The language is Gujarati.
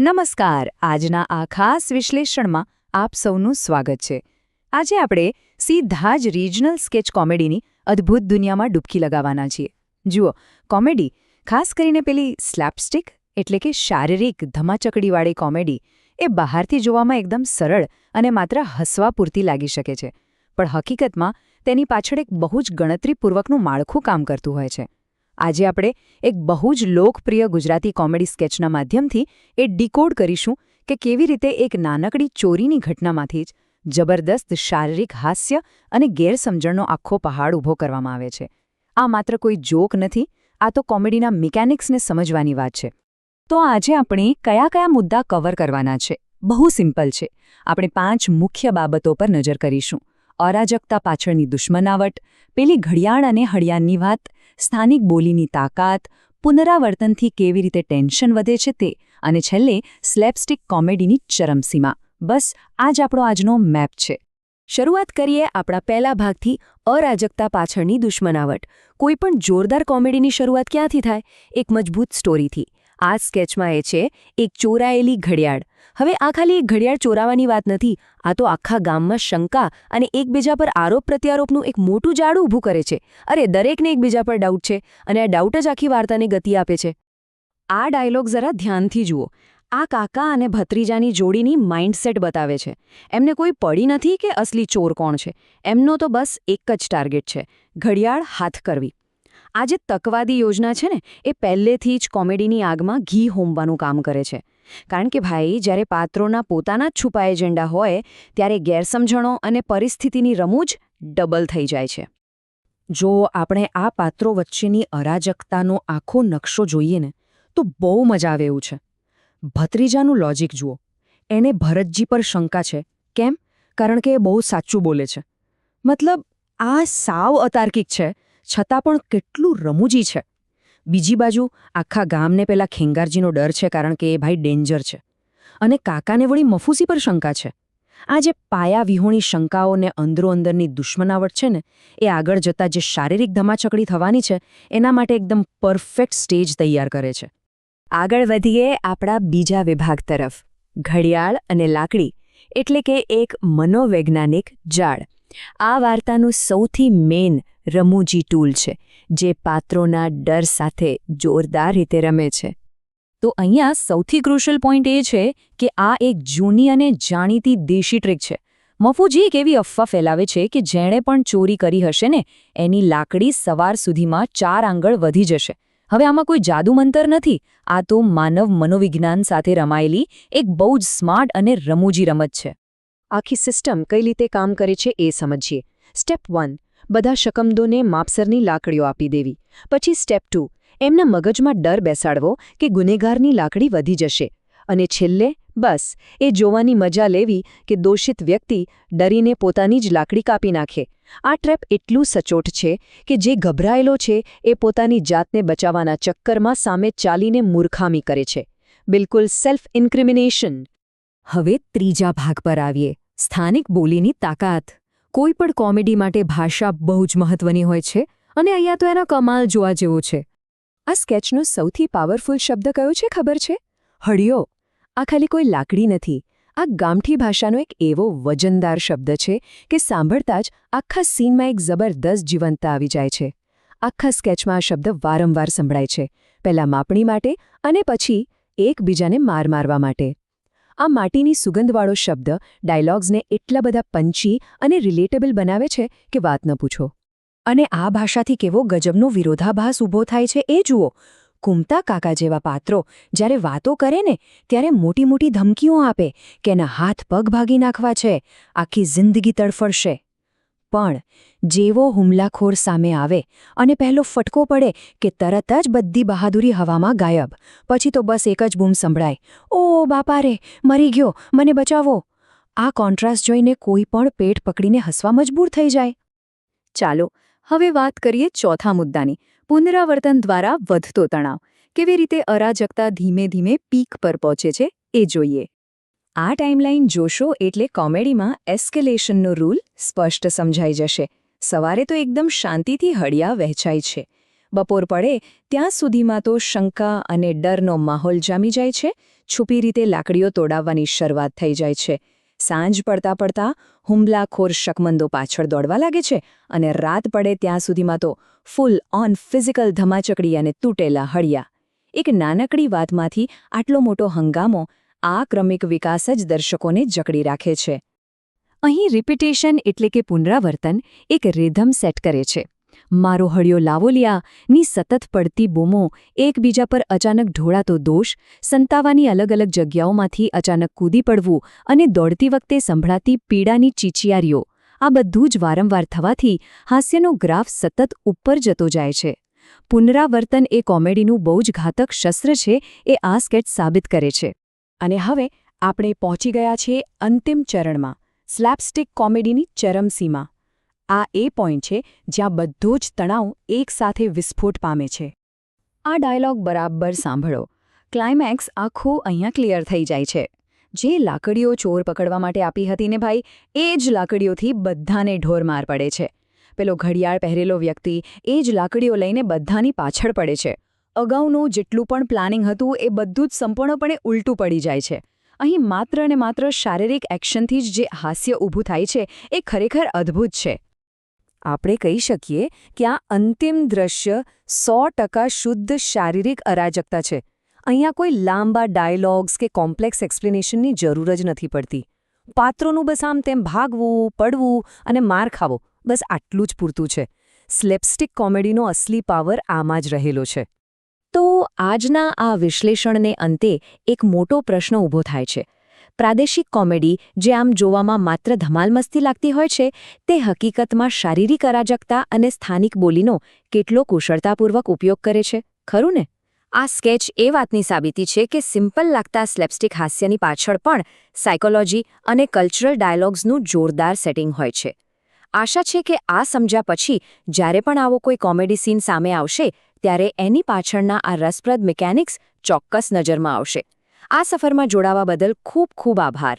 નમસ્કાર. આજના આ ખાસ વિશ્લેષણમાં આપ સૌનું સ્વાગત છે. આજે આપણે સીધા જ રિજનલ સ્કેચ કોમેડીની અદ્ભુત દુનિયામાં ડૂબકી લગાવવાના છીએ. જુઓ, કોમેડી, ખાસ કરીને પેલી સ્લેપસ્ટિક એટલે કે શારીરિક ધમાચકડીવાળી કોમેડી, એ બહારથી જોવામાં એકદમ સરળ અને માત્ર હસવા પૂરતી લાગી શકે છે, પણ હકીકતમાં તેની પાછળ એક બહુ જ ગણતરીપૂર્વકનું માળખું કામ કરતું હોય છે. આજે આપણે એક બહુ જ લોકપ્રિય ગુજરાતી કોમેડી સ્કેચના માધ્યમથી એ ડીકોડ કરીશું કે કેવી રીતે એક નાનકડી ચોરીની ઘટનામાંથી જ જબરદસ્ત શારીરિક હાસ્ય અને ગેરસમજણનો આખો પહાડ ઊભો કરવામાં આવે છે. આ માત્ર કોઈ જોક નથી, આ તો કોમેડીના મિકેનિક્સને સમજવાની વાત છે. તો આજે આપણે કયા કયા મુદ્દા કવર કરવાના છે? બહુ સિમ્પલ છે. આપણે 5 મુખ્ય બાબતો પર નજર કરીશું. અરાજકતા પાછળની દુશ્મનાવટ, પેલી ઘડિયાળ અને હળિયાળની વાત, સ્થાનિક બોલીની તાકાત, પુનરાવર્તનથી કેવી રીતે ટેન્શન વધે છે તે, અને છેલ્લે સ્લેપસ્ટિક કોમેડીની ચરમસીમા. બસ આ જ આપણો આજનો મેપ છે. શરૂઆત કરીએ આપણા પહેલા ભાગથી, અરાજકતા પાછળની દુશ્મનાવટ. કોઈપણ જોરદાર કોમેડીની શરૂઆત ક્યાંથી થાય? એક મજબૂત સ્ટોરીથી. આ સ્કેચમાં એ છે એક ચોરાયેલી ઘડિયાળ. હવે આ ખાલી એક ઘડિયાળ ચોરાવાની વાત નથી, આ તો આખા ગામમાં શંકા અને એકબીજા પર આરોપ પ્રત્યારોપનું એક મોટું જાળું ઊભું કરે છે. અરે, દરેકને એકબીજા પર ડાઉટ છે, અને આ ડાઉટ જ આખી વાર્તાને ગતિ આપે છે. આ ડાયલોગ જરા ધ્યાનથી જુઓ. આ કાકા અને ભત્રીજાની જોડીની માઇન્ડસેટ બતાવે છે. એમને કોઈ પડી નથી કે અસલી ચોર કોણ છે. એમનો તો બસ એક જ ટાર્ગેટ છે, ઘડિયાળ હાથ કરવી. આ જે તકવાદી યોજના છે ને, એ પહેલેથી જ કોમેડીની આગમાં ઘી હોમવાનું કામ કરે છે. કારણ કે ભાઈ, જ્યારે પાત્રોના પોતાના જ છુપા એજન્ડા હોય, ત્યારે ગેરસમજણો અને પરિસ્થિતિની રમૂજ ડબલ થઈ જાય છે. જો આપણે આ પાત્રો વચ્ચેની અરાજકતાનો આખો નકશો જોઈએ ને, તો બહુ મજા આવે એવું છે. ભત્રીજાનું લોજિક જુઓ. એને ભરતજી પર શંકા છે. કેમ? કારણ કે એ બહુ સાચું બોલે છે. મતલબ, આ સાવ અતાર્કિક છે, છતાં પણ કેટલું રમૂજી છે. બીજી બાજુ આખા ગામને પેલા ખેંગારજીનો ડર છે, કારણ કે એ ભાઈ ડેન્જર છે. અને કાકાને વળી મફુસી પર શંકા છે. આ જે પાયા વિહોણી શંકાઓને અંદરોઅંદરની દુશ્મનાવટ છે ને, એ આગળ જતાં જે શારીરિક ધમાચકડી થવાની છે, એના માટે એકદમ પરફેક્ટ સ્ટેજ તૈયાર કરે છે. આગળ વધીએ આપણા બીજા વિભાગ તરફ. ઘડિયાળ અને લાકડી, એટલે કે એક મનોવૈજ્ઞાનિક જાળ. આ વાર્તાનું સૌથી મેઇન રમૂજી ટૂલ છે, જે પાત્રોના ડર સાથે જોરદાર રીતે રમે છે. તો અહીંયા સૌથી ક્રુશિયલ પોઈન્ટ એ છે કે આ એક જૂની અને જાણીતી દેશી ટ્રીક છે. મફુજી એક એવી અફવા ફેલાવે છે કે જેણે પણ ચોરી કરી હશે ને, એની લાકડી સવાર સુધીમાં 4 આંગળ વધી જશે. હવે આમાં કોઈ જાદુ મંતર નથી, આ તો માનવ મનોવિજ્ઞાન સાથે રમાયેલી એક બહુ જ સ્માર્ટ અને રમૂજી રમત છે. આખી સિસ્ટમ કઈ રીતે કામ કરે છે એ સમજીએ. સ્ટેપ 1, બધા શકમદોને માપસરની લાકડીઓ આપી દેવી. પછી સ્ટેપ 2, એમના મગજમાં ડર બેસાડવો કે ગુનેગારની લાકડી વધી જશે. અને છેલ્લે બસ એ જોવાની મજા લેવી કે દોષિત વ્યક્તિ ડરીને પોતાની જ લાકડી કાપી નાખે. આ ટ્રેપ એટલું સચોટ છે કે જે ગભરાયેલો છે એ પોતાની જાતને બચાવવાના ચક્કરમાં સામે ચાલીને મૂર્ખામી કરે છે. બિલકુલ સેલ્ફ ઇન્ક્રિમિનેશન. હવે ત્રીજા ભાગ પર આવીએ. સ્થાનિક બોલીની તાકાત. કોઈ પણ કોમેડી માટે ભાષા બહુ જ મહત્વની હોય છે, અને અહીંયા તો એનો કમાલ જોવા જેવો છે. આ સ્કેચનો સૌથી પાવરફુલ શબ્દ કયો છે ખબર છે? હળિયો. આ ખાલી કોઈ લાકડી નથી. આ ગામઠી ભાષાનો એક એવો વજનદાર શબ્દ છે કે સાંભળતા જ આખા સીનમાં એક જબરદસ્ત જીવંતતા આવી જાય છે. આખા સ્કેચમાં આ શબ્દ વારંવાર સંભળાય છે, પહેલાં માપણી માટે અને પછી એકબીજાને માર મારવા માટે. આ માટીની સુગંધવાળો શબ્દ ડાયલોગ્સને એટલા બધા પંચી અને રિલેટેબલ બનાવે છે કે વાત ન પૂછો. અને આ ભાષાથી કેવો ગજબનો વિરોધાભાસ ઊભો થાય છે એ જુઓ. કુમતા કાકા જેવા પાત્રો જ્યારે વાતો કરે ને, ત્યારે મોટી મોટી ધમકીઓ આપે કે એના હાથ પગ ભાગી નાખવા છે, આખી જિંદગી તડફડશે. પણ જેવો હુમલાખોર સામે આવે અને પહેલો ફટકો પડે કે તરત જ બધી બહાદુરી હવામાં ગાયબ. પછી તો બસ એક જ બૂમ સંભળાય, "ઓ બાપા રે, મરી ગયો, મને બચાવો!" આ કોન્ટ્રાસ્ટ જોઈને કોઈ પણ પેટ પકડીને હસવા મજબૂર થઈ જાય. ચાલો હવે વાત કરીએ ચોથા મુદ્દાની, પુનરાવર્તન દ્વારા વધતો તણાવ. કેવી રીતે અરાજકતા ધીમે ધીમે પીક પર પહોંચે છે એ જોઈએ. આ ટાઈમલાઈન જોશો એટલે કોમેડીમાં એસ્કેલેશનનો રૂલ સ્પષ્ટ સમજાઈ જશે. સવારે તો એકદમ શાંતિથી હળિયા વહેંચાય છે. બપોર પડે ત્યાં સુધીમાં તો શંકા અને ડરનો માહોલ જામી જાય છે, છુપી રીતે લાકડીઓ તોડાવવાની શરૂઆત થઈ જાય છે. સાંજ પડતા પડતા હુમલાખોર શકમંદો પાછળ દોડવા લાગે છે અને રાત પડે ત્યાં સુધીમાં તો ફૂલ ઓન ફિઝિકલ ધમાચકડી અને તૂટેલા હળિયા. એક નાનકડી વાતમાંથી આટલો મોટો હંગામો, આ ક્રમિક વિકાસ જ દર્શકોને જકડી રાખે છે. અહીં રિપીટેશન એટલે કે પુનરાવર્તન એક રિધમ સેટ કરે છે. મારો હળિયો લાવો લ્યાની સતત પડતી બૂમો, એકબીજા પર અચાનક ઢોળાતો દોષ, સંતાવાની અલગ અલગ જગ્યાઓમાંથી અચાનક કૂદી પડવું અને દોડતી વખતે સંભળાતી પીડાની ચીચિયારીઓ, આ બધું જ વારંવાર થવાથી હાસ્યનો ગ્રાફ સતત ઉપર જતો જાય છે. પુનરાવર્તન એ કોમેડીનું બહુ જ ઘાતક શસ્ત્ર છે, એ આ સ્કેચ સાબિત કરે છે. અને હવે આપણે પહોંચી ગયા છીએ અંતિમ ચરણમાં, સ્લેપસ્ટિક કોમેડીની ચરમસીમા. આ એ પોઈન્ટ છે જ્યાં બધો જ તણાવ એકસાથે વિસ્ફોટ પામે છે. આ ડાયલોગ બરાબર સાંભળો. ક્લાઇમેક્સ આખું અહીંયા ક્લિયર થઈ જાય છે. જે લાકડીઓ ચોર પકડવા માટે આપી હતી ને ભાઈ, એ જ લાકડીઓથી બધાને ઢોરમાર પડે છે. પેલો ઘડિયાળ પહેરેલો વ્યક્તિ એ જ લાકડીઓ લઈને બધાની પાછળ પડે છે. અગાઉનું જેટલું પણ પ્લાનિંગ હતું એ બધું જ સંપૂર્ણપણે ઉલટું પડી જાય છે. અહીં માત્ર ને માત્ર શારીરિક એક્શનથી જ જે હાસ્ય ઊભું થાય છે એ ખરેખર અદ્ભુત છે. આપણે કહી શકીએ કે આ અંતિમ દ્રશ્ય 100% શુદ્ધ શારીરિક અરાજકતા છે. અહીંયા કોઈ લાંબા ડાયલોગ્સ કે કોમ્પ્લેક્સ એક્સપ્લેનેશનની જરૂર જ નથી પડતી. પાત્રોનું બસ આમ તેમ ભાગવું, પડવું અને માર ખાવો, બસ આટલું જ પૂરતું છે. સ્લેપસ્ટિક કોમેડીનો અસલી પાવર આમાં જ રહેલો છે. તો આજના આ વિશ્લેષણને અંતે એક મોટો પ્રશ્ન ઊભો થાય છે. પ્રાદેશિક કોમેડી, જે આમ જોવામાં માત્ર ધમાલમસ્તી લાગતી હોય છે, તે હકીકતમાં શારીરિક અરાજકતા અને સ્થાનિક બોલીનો કેટલો કુશળતાપૂર્વક ઉપયોગ કરે છે, ખરું ને? આ સ્કેચ એ વાતની સાબિતી છે કે સિમ્પલ લાગતા સ્લેપસ્ટિક હાસ્યની પાછળ પણ સાયકોલોજી અને કલ્ચરલ ડાયલોગ્સનું જોરદાર સેટિંગ હોય છે. આશા છે કે આ સમજ્યા પછી જ્યારે પણ આવો કોઈ કોમેડી સીન સામે આવશે, ત્યારે એની પાછળના આ રસપ્રદ મિકેનિક્સ ચોક્કસ નજરમાં આવશે. આ સફરમાં જોડાવા બદલ ખૂબ ખૂબ આભાર.